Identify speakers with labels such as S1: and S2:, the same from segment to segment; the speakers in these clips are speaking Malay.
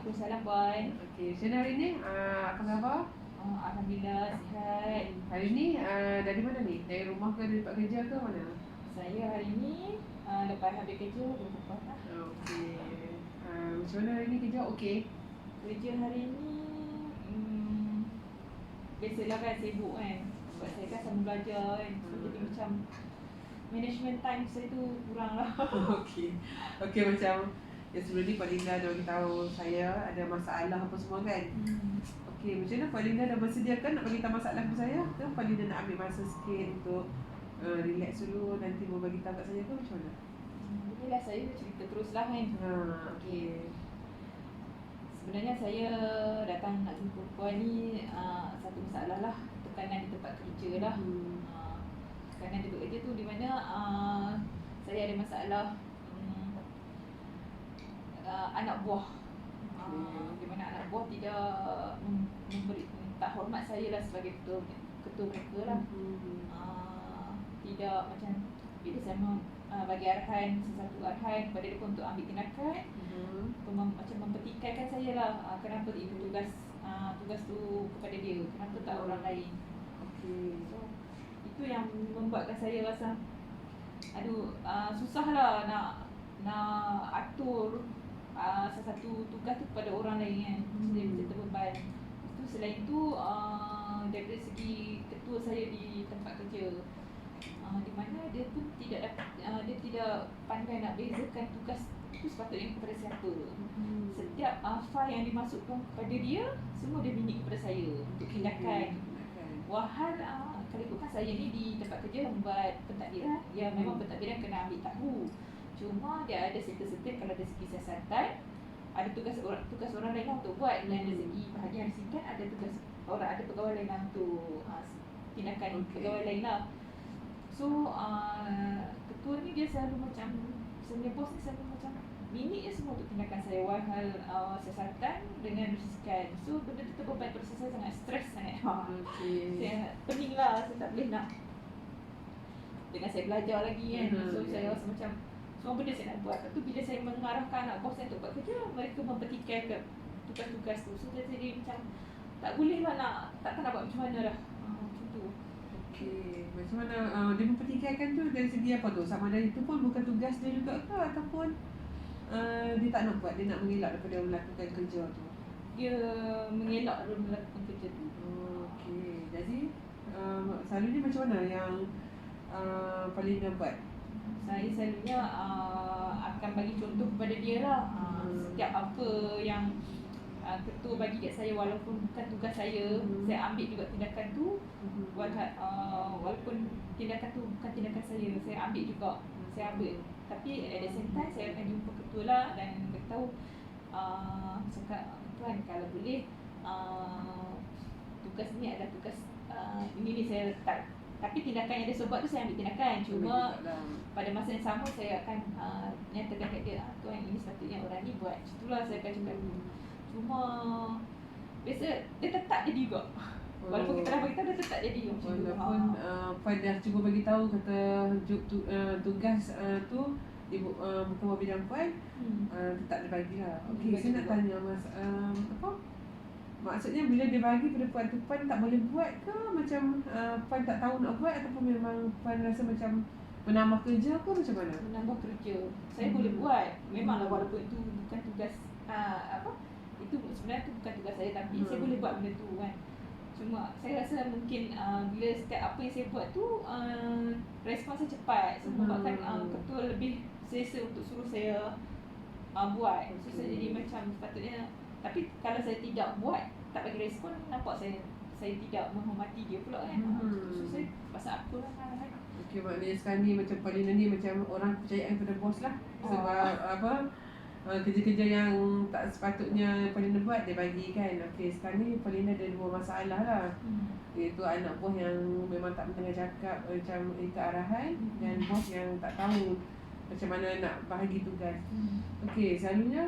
S1: Waalaikumsalam, Puan.
S2: Okey, macam mana hari ni? Apa khabar?
S1: Alhamdulillah, sihat.
S2: Hari ni dari mana ni? Dari rumah ke, dari tempat kerja ke mana?
S1: Saya hari ni lepas habis kerja, berlepas lah.
S2: Okey. Macam mana hari ni kerja? Okey.
S1: Kerja hari ni, biasalah kan, sibuk kan. Sebab saya kan sama belajar kan. So, jadi macam management time saya tu kurang lah.
S2: Okey. Okey, macam sebelum ni Puan Linda dah beritahu saya ada masalah apa semua kan? Okey, macam mana Puan Linda dah bersediakan nak bagi tahu masalah kepada saya? Ke Puan Linda nak ambil masa sikit untuk relax dulu, nanti mau bagi tahu kat saya ke macam mana?
S1: Inilah saya cerita terus lah kan.
S2: Okey.
S1: Sebenarnya saya datang nak jumpa Puan ni satu masalah lah, tekanan di tempat kerja lah. Tekanan di tempat kerja tu di mana saya ada masalah anak buah. Di mana anak buah tidak tak hormat saya lah sebagai ketua mereka lah. Tidak macam bila saya bagi arahan, sesuatu arahan kepada dia untuk ambil tindakan, macam mempertikaikan saya lah. Kenapa itu tugas tu kepada dia, kenapa tak orang lain. So itu yang membuatkan saya rasa susah lah nak atur satu tugas tu kepada orang lain kan. Jadi macam terbeban. Itu selain tu dari segi ketua saya di tempat kerja, di mana dia pun tidak pandai nak bezakan tugas itu sepatutnya kepada siapa. Setiap file yang dimasukkan kepada dia, semua dia minit kepada saya untuk tindakan. Wahal kalau ikutkan saya ni di tempat kerja membuat pentadbiran, ya memang pentadbiran kena ambil tahu. Cuma dia ada serta-serta kalau dari segi siasatan, ada tugas orang lain lah untuk buat. Dan dari segi bahagian sidang ada tugas orang, ada pegawai lain lah untuk tindakan pegawai lain lah. So ketua ni dia selalu macam, sebenarnya bos ni selalu macam minit je semua untuk tindakan saya, wahal siasatan dengan risikan. So benda tu terbeban pada saya, sangat stres sangat. Saya pening lah, saya tak boleh nak dengan saya belajar lagi kan. So saya rasa macam semua benda saya nak buat. Lepas tu bila saya mengarahkan anak bos saya untuk buat kerja, mereka mempertikaikan tugas-tugas tu. So saya jadi macam tak boleh lah takkan nak buat macam mana dah. Macam tu.
S2: Okey, macam mana dia mempertikaikan tu dari segi apa tu? Sama ada itu pun bukan tugas dia juga ke, ataupun dia tak nak buat, dia nak mengelak daripada melakukan kerja tu?
S1: Dia mengelak daripada melakukan kerja tu.
S2: Okey, jadi selalunya macam mana yang paling dia buat?
S1: Saya selalunya akan bagi contoh kepada dia lah. Setiap apa yang ketua bagi kat saya, walaupun bukan tugas saya, saya ambil juga tindakan tu. Walaupun tindakan tu bukan tindakan saya ambil juga. Saya ambil. Tapi at the same time saya akan jumpa ketua lah dan beritahu, cakap, Tuan kalau boleh tugas ni adalah tugas ini saya tak, tapi tindakan yang dia buat tu saya ambil tindakan. Cuma pada masa yang sama saya akan nyatakan kat dia, Tuan ini sepatutnya orang ni buat. Itulah saya akan cakap. Cuma biasa dia tetap jadi juga. Walaupun kita dah beritahu, dia tetap jadi macam tu.
S2: Walaupun Puan dah cuba bagi tahu kata tugas tu bukan bidang Puan, tetap dia bagilah. Okey, saya nak tanya Mas, apa? Maksudnya bila dia bagi pada Puan tu, Puan tak boleh buat ke? Macam Puan tak tahu nak buat, ataupun memang Puan rasa macam menambah kerja ke macam mana?
S1: Menambah kerja. Saya boleh buat. Memanglah walaupun itu bukan tugas itu sebenarnya tu bukan tugas saya, tapi saya boleh buat benda tu kan. Cuma saya rasa mungkin bila setiap apa yang saya buat tu respon saya cepat, membuatkan ketua lebih selesa untuk suruh saya buat. So saya jadi macam sepatutnya, tapi kalau saya tidak buat, tak bagi respon, nampak saya tidak menghormati dia pula kan. So saya pasal apa lah kan.
S2: Okey, maknanya sekarang ni macam Puan Linda ni macam orang kepercayaan kepada bos lah. Sebab apa, kerja-kerja yang tak sepatutnya Puan Linda buat, dia bagi kan. Okey, sekarang ni Puan Linda ada dua masalah lah. Iaitu anak buah yang memang tak mendengar cakap macam ikut arahan, dan bos yang tak tahu macam mana nak bahagi tugas. Okey, selalunya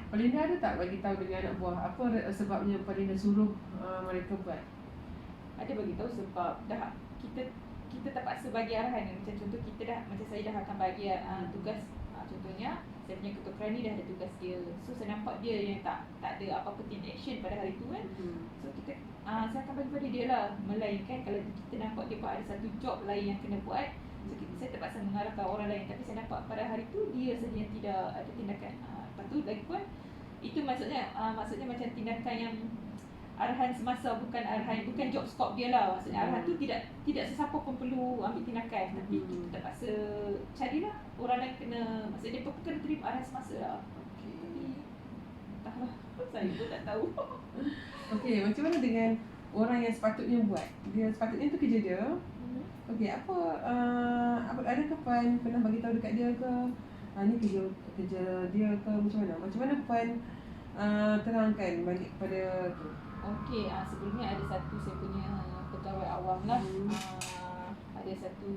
S2: Puan Linda ada tak bagi tahu dengan anak buah apa sebabnya Puan Linda suruh mereka buat?
S1: Ada bagi tahu sebab dah kita terpaksa bagi arahan. Macam contoh kita dah, macam saya dah akan bagi tugas Contohnya saya punya ketua kerani dah ada tugas dia. So saya nampak dia yang tak ada apa-apa tin action pada hari tu kan. So saya akan bagi pada dia lah. Melainkan kalau kita nampak dia pun ada satu job lain yang kena buat, so saya terpaksa mengarahkan orang lain. Tapi saya nampak pada hari tu dia saja yang tidak ada tindakan. Lepas tu lagi pun itu maksudnya macam tindakan yang arahan semasa, bukan job scope dia lah. Maksudnya arahan tu tidak sesiapa pun perlu ambil tindakan, tapi kita terpaksa carilah orang lain kena, maksudnya dia pun kena terima arahan semasa lah. Tapi entahlah, saya pun tak tahu.
S2: Okey, macam mana dengan orang yang sepatutnya buat? Dia sepatutnya tu kerja dia. Okey, adakah Puan pernah bagi tahu dekat dia ke? Ni kerja dia ke macam mana? Macam mana Puan terangkan balik kepada tu?
S1: Okey, sebelumnya ada satu saya punya pegawai awam lah. Ada satu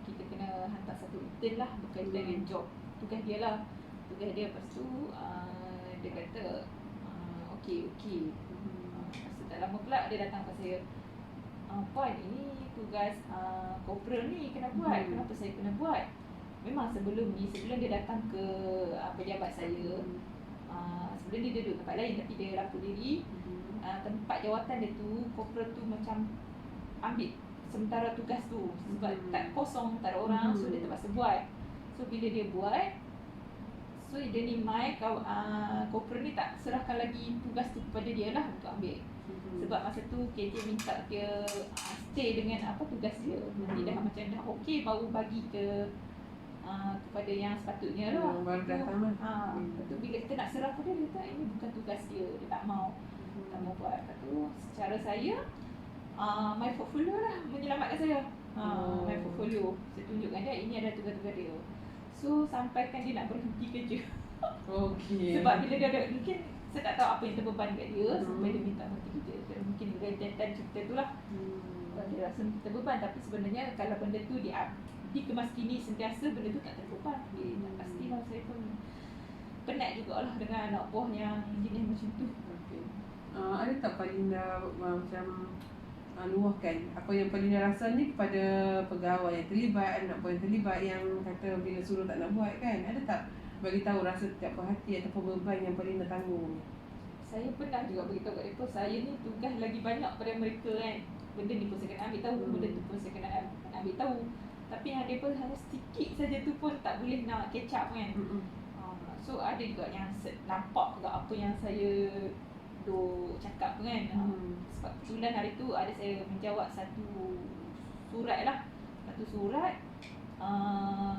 S1: kita kena hantar satu return lah berkaitan dengan job tugas dia lah. Tugas dia, lepas tu dia kata okey. Lepas tu tak lama pula dia datang pada saya, Puan, ini tugas corporal ni kena buat. Kenapa saya kena buat? Memang sebelum dia datang ke pejabat saya, sebelum dia duduk tempat lain tapi dia lapor diri, tempat jawatan dia tu, corporal tu macam ambil sementara tugas tu sebab tak kosong, tak ada orang, so dia terpaksa buat. So bila dia buat, so dia ni corporal ni tak serahkan lagi tugas tu kepada dia lah untuk ambil. Sebab masa tu KJ minta dia stay dengan tugas dia. Nanti dah macam dah okey baru bagi kepada yang sepatutnya lah.
S2: Baru datang lah.
S1: Lepas tu bila kita nak serah pada dia, kata ini bukan tugas dia tak mau buat. Lepas tu secara saya my portfolio lah menyelamatkan saya. My portfolio, saya tunjukkan dia ini adalah tugas-tugas dia. So sampaikan dia nak berhenti kerja.
S2: Okey.
S1: Sebab bila dia ada, mungkin saya tak tahu apa yang terbeban kat dia sampai dia minta berhenti kerja. Mungkin rentetan cerita tu lah. Dia rasa terbeban, tapi sebenarnya kalau benda tu dikemaskini sentiasa, benda tu tak terbeban. Tak pastilah, saya pun penat jugalah dengan anak buah yang jenis macam tu.
S2: Ada tak Palinda macam luahkan apa yang Palinda rasa ni kepada pegawai yang terlibat, anak buah yang terlibat yang kata bila suruh tak nak buat kan? Ada tak bagi tahu rasa tak puas hati ataupun beban yang Palinda tanggung?
S1: Saya pernah juga beritahu kat mereka, saya ni tugas lagi banyak pada mereka kan. Benda ni pun saya kena ambil tahu, benda tu pun saya kena ambil tahu. Tapi yang mereka hanya sedikit saja tu pun tak boleh nak catch up kan. So ada juga yang nampak juga apa yang saya cakap tu kan. Sebab kebetulan hari tu ada saya menjawab satu surat lah. Satu surat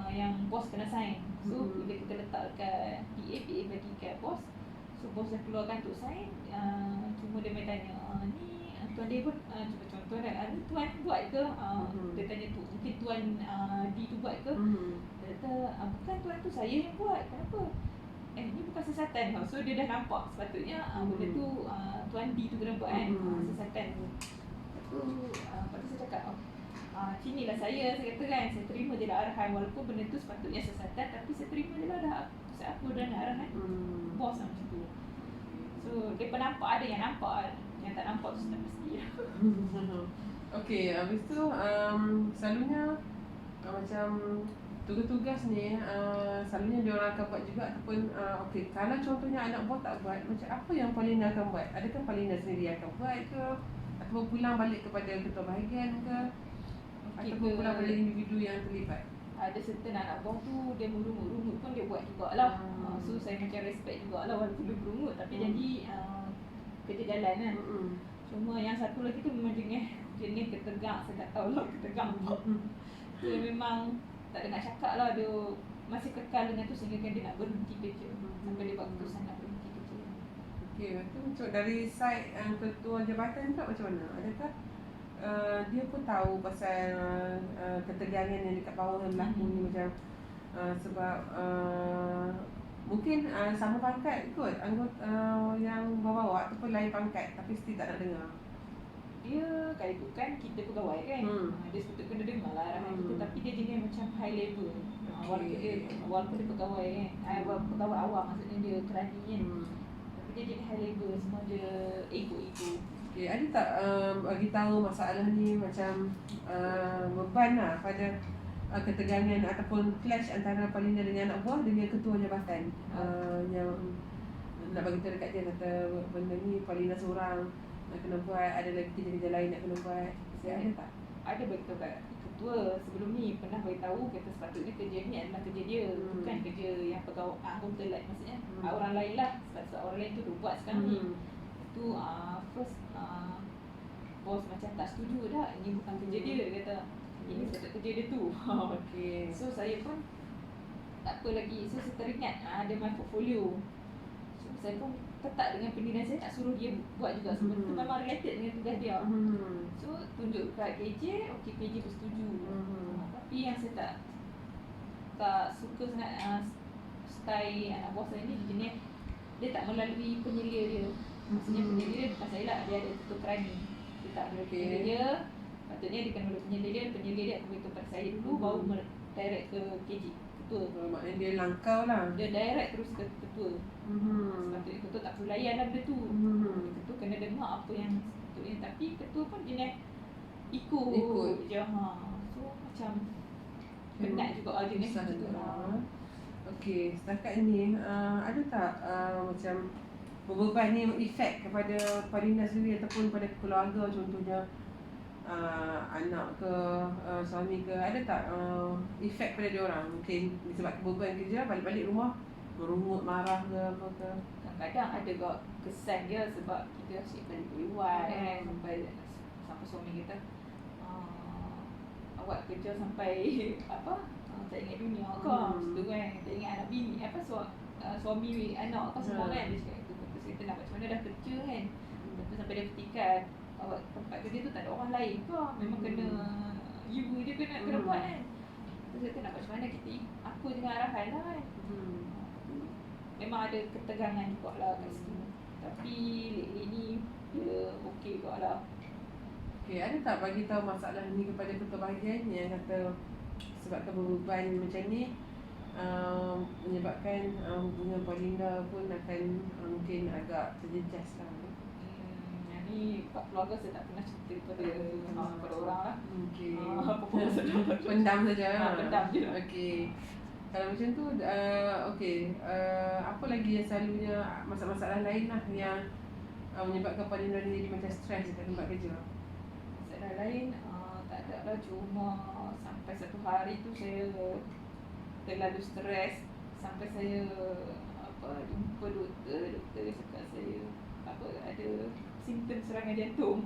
S1: yang bos kena sign. So bila kita letak dekat PA bagi kat bos, so bos dah keluarkan untuk sign. Cuma dia main tanya, ni tuan dia pun cuba contoh dah, ni tuan buat ke? Dia tanya tu, mungkin tuan D tu buat ke? Dia kata bukan tuan tu, saya yang buat. Kenapa? Ni bukan siasatan. So dia dah nampak sepatutnya benda tu tuan D tu kena buat kan. Siasatan tu. Lepas tu saya cakap sinilah saya kata kan, saya terima je lah arahan walaupun benda tu sepatutnya siasatan, tapi saya terima je lah dah apa dah nak arahan bos macam tu. So dia pun nampak, ada yang nampak, yang tak nampak tu tak pasti lah.
S2: Okey, habis tu selalunya macam tugas-tugas ni selalunya dia orang akan buat juga ataupun okey, kalau contohnya anak buah tak buat, macam apa yang Palinda akan buat? Adakah Palinda sendiri akan buat ke? Ataupun pulang balik kepada ketua bahagian ke? Ataupun pulang pada individu yang terlibat?
S1: Ada certain anak buah tu dia merungut-rungut pun dia buat jugalah. So saya macam respect jugalah walaupun dia berungut, tapi jadi kerja jalan kan. Cuma yang satu lagi tu memang jenis ketegang, saya tak tahu lah ketegang apa. Dia memang tak ada nak cakap lah, dia masih kekal dengan tu sehingga kan dia nak berhenti kerja sampai dia buat keputusan nak berhenti kerja.
S2: Okey, itu macam dari side ketua jabatan tu macam mana? Adakah dia pun tahu pasal ketegangan yang dekat bawah yang berlaku ni macam sebab mungkin sama pangkat kot anggota yang bawa ataupun lain pangkat tapi still tak nak dengar.
S1: Dia kalau itu kan kita pegawai kan, dia sepatutnya kena dengar lah arahan kita, tapi dia jenis macam high level. Walaupun dia pegawai kan, pegawai awam maksudnya dia kerani kan, tapi dia jenis high level, semua dia ego.
S2: Okay, ada tak bagi tahu masalah ni macam beban lah pada ketegangan ataupun clash antara Paulina dengan anak buah dengan ketua jabatan. Yang nak bagi tahu dekat dia, kata benda ni Paulina seorang nak kena buat, ada lagi kerja-kerja lain nak kena buat. Saya ada tak?
S1: Ada beritahu kat ketua sebelum ni, pernah beritahu kata sepatutnya kerja ni adalah kerja dia, bukan kerja yang pegawai anggota lain, maksudnya orang lain lah. Sebab orang lain tu dah buat sekarang ni. Tu first bos macam tak setuju dah, ini bukan kerja dia, dia kata ini sepatut kerja dia tu.
S2: Okay.
S1: So saya pun tak apa lagi, so saya teringat ada my portfolio. So saya pun tetap dengan pendirian saya, tak suruh dia buat juga sebab tu memang related dengan tugas dia. So tunjuk kat KJ, okey KJ bersetuju. Tapi yang saya tak suka sangat style anak buah saya ni jenis dia tak melalui penyelia dia. Maksudnya penyelia dia bukan saya lah, dia ada tutur kerani. Dia tak melalui penyelia dia. Patutnya dia kena melalui penyelia dia akan beritahu pada saya dulu baru direct ke KJ, ketua.
S2: Maknanya dia langkau lah.
S1: Dia direct terus ke ketua. Sepatutnya ketua tak perlu layan lah benda tu. Ketua kena dengar apa yang sepatutnya, tapi ketua pun jenis ikut je. So macam penat juga jenis tu lah.
S2: Okey, setakat ni ada tak macam beban ni efek kepada Paulina sendiri ataupun pada keluarga, contohnya anak ke suami ke, ada tak efek pada dia orang? Mungkin disebabkan beban kerja, balik-balik rumah merungut, marah ke apa ke?
S1: Kadang-kadang ada kok kesan dia sebab kita asyik balik lewat kan, sampai suami kita awak kerja sampai apa tak ingat dunia kau, tu kan, tak ingat anak bini apa suami anak kau semua kan. Dia cakap itu, terus kita nak macam mana dah kerja kan, lepas sampai dia petikan awak tempat kerja tu tak ada orang lain kau, memang kena you je kena buat kan. Terus kita nak macam mana, kita aku dengan arahan lah kan. Memang ada ketegangan juga lah kat situ, tapi lately ni dia okey juga lah.
S2: Okay, ada tak bagi tahu masalah ni kepada ketua bahagian yang kata sebabkan beban macam ni menyebabkan hubungan Paulina pun akan mungkin agak terjejas lah.
S1: Yang ni kat keluarga saya tak pernah cerita kepada orang lah.
S2: Okay.
S1: Apa
S2: Pendam saja.
S1: Pendam je.
S2: Okay. Kalau macam tu, apa lagi yang selalunya masalah-masalah lain lah yang menyebabkan Paulina ni jadi macam stres dekat tempat kerja?
S1: Masalah lain tak ada lah, cuma sampai satu hari tu saya terlalu stres sampai saya jumpa doktor dia cakap saya ada simptom serangan jantung.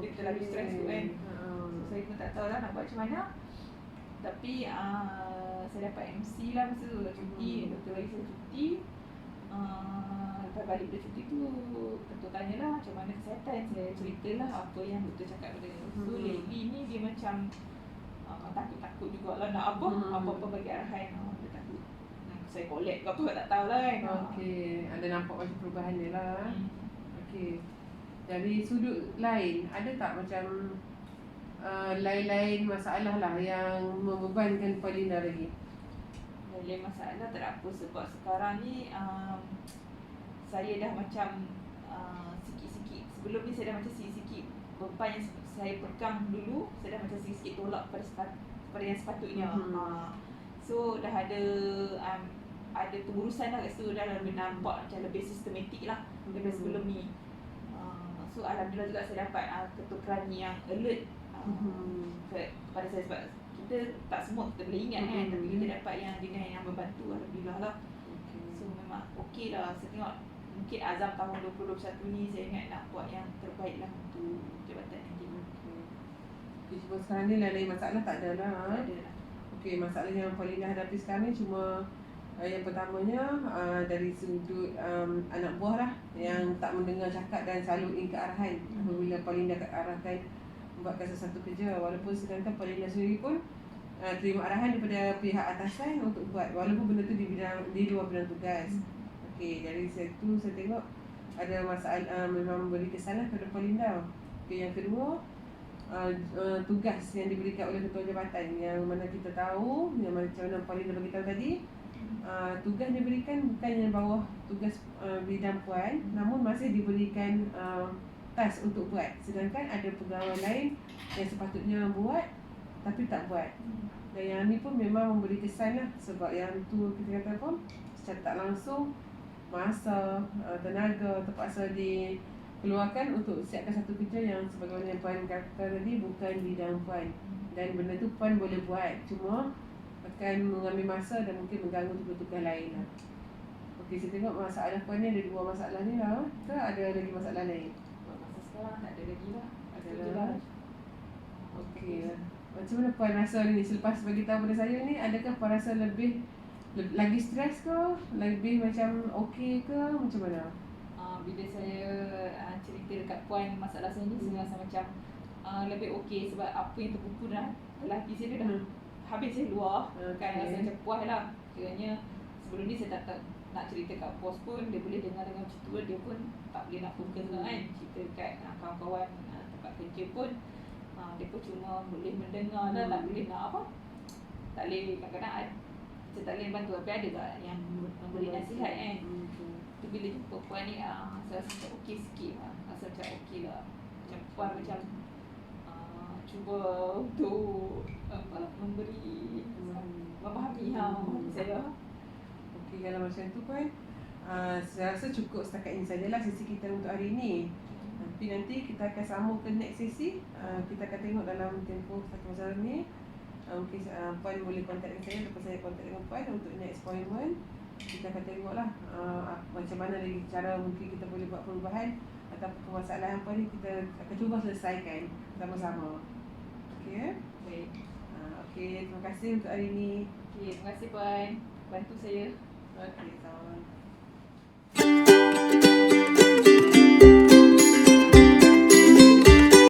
S1: Dia terlalu stres tu kan. So saya pun tak tahu lah nak buat macam mana. Tapi saya dapat MC lah masa tu, cuti, doktor bagi saya cuti. Lepas balik dari cuti tu, ketua tanya lah macam mana kesihatan. Saya ceritalah apa yang doktor cakap pada saya. So lately ni dia macam takut-takut jugalah nak apa-apa bagi arahan. Dia takut saya collect ke apa, tak tahulah kan.
S2: Okey, ada nampak macam perubahan dia lah. Okey. Dari sudut lain, ada tak macam lain-lain masalah lah yang membebankan Paulina lagi?
S1: Lain masalah tak ada apa, sebab sekarang ni saya dah macam sikit-sikit, sebelum ni saya dah macam sikit-sikit beban yang saya pegang dulu, saya dah macam sikit-sikit tolak pada yang sepatutnya. So dah ada pengurusan lah kat situ, dah lebih nampak macam lebih sistematik lah daripada sebelum ni. So alhamdulillah juga saya dapat ketua kerani yang alert kepada saya, sebab kita tak semua kita boleh ingat kan, tapi kita dapat yang dengan yang membantu, alhamdulillah lah. So memang okey lah. Saya tengok mungkin azam tahun 2021 ni saya ingat nak buat yang terbaik lah untuk jabatan ini.
S2: Cuma sekarang ni lain-lain masalah tak ada lah.
S1: Tak ada lah.
S2: Okey, masalah yang Paulina hadapi sekarang ni cuma yang pertamanya dari sudut anak buah lah yang tak mendengar cakap dan selalu ingkar arahan apabila Paulina arahkan buatkan sesuatu kerja, walaupun sedangkan Paulina sendiri pun terima arahan daripada pihak atasan untuk buat, walaupun benda tu di luar bidang tugas. Okey, dari situ saya tengok ada masalah, memang beri kesan lah kepada Paulina. Okey, yang kedua, tugas yang diberikan oleh ketua jabatan, yang mana kita tahu yang macam mana Paulina beritahu tadi, tugas diberikan bukan yang bawah tugas bidang puan, namun masih diberikan task untuk buat, sedangkan ada pegawai lain yang sepatutnya buat tapi tak buat. Dan yang ni pun memang memberi kesan lah, sebab yang tu kita kata apa, secara tak langsung masa, tenaga terpaksa dikeluarkan untuk siapkan satu kerja yang sebagaimana yang Puan kata tadi bukan bidang Puan, dan benda tu Puan boleh buat, cuma akan mengambil masa dan mungkin mengganggu tugas-tugas lain lah. Okey, saya tengok masalah Puan ni ada 2 masalah ni lah, ke ada lagi masalah lain?
S1: Masa sekarang tak ada lagi lah.
S2: Ada
S1: Itu je
S2: lah.
S1: lah.
S2: Okey lah. Macam mana Puan rasa ni selepas bagi tahu pada saya ni, adakah Puan rasa lebih lagi stres ke? Lebih macam okey ke? Macam mana?
S1: Bila saya cerita dekat Puan masalah saya ni, saya rasa macam lebih okey, sebab apa yang terbuku dah dalam hati saya dah habis saya luar. Kan rasa macam puas lah. Kiranya sebelum ni saya tak nak cerita kat bos pun, dia boleh dengar dengan macam tu, dia pun tak boleh nak fokus kan. Cerita dekat kawan-kawan tempat kerja pun, dia pun cuma boleh mendengar lah, tak boleh nak apa, tak boleh, kadang-kadang saya tak boleh bantu, tapi ada tak yang memberi nasihat kan. Tu bila jumpa Puan ni, saya rasa macam okey sikit lah. Rasa macam okey lah. Macam Puan macam cuba untuk memberi, memahami saya.
S2: Okey, kalau macam tu Puan, saya rasa cukup setakat ini sajalah sesi kita untuk hari ini. Nanti kita akan sambung ke next sesi. Kita akan tengok dalam tempoh satu masa ni. Mungkin Puan boleh kontak dengan saya ataupun saya kontak dengan Puan untuk next appointment. Kita akan tengoklah macam mana lagi cara mungkin kita boleh buat perubahan ataupun permasalahan apa ni kita akan cuba selesaikan sama-sama. Okey.
S1: Baik.
S2: Okey, terima kasih untuk hari ini.
S1: Okey, terima kasih Puan, bantu saya.
S2: Okey, sama.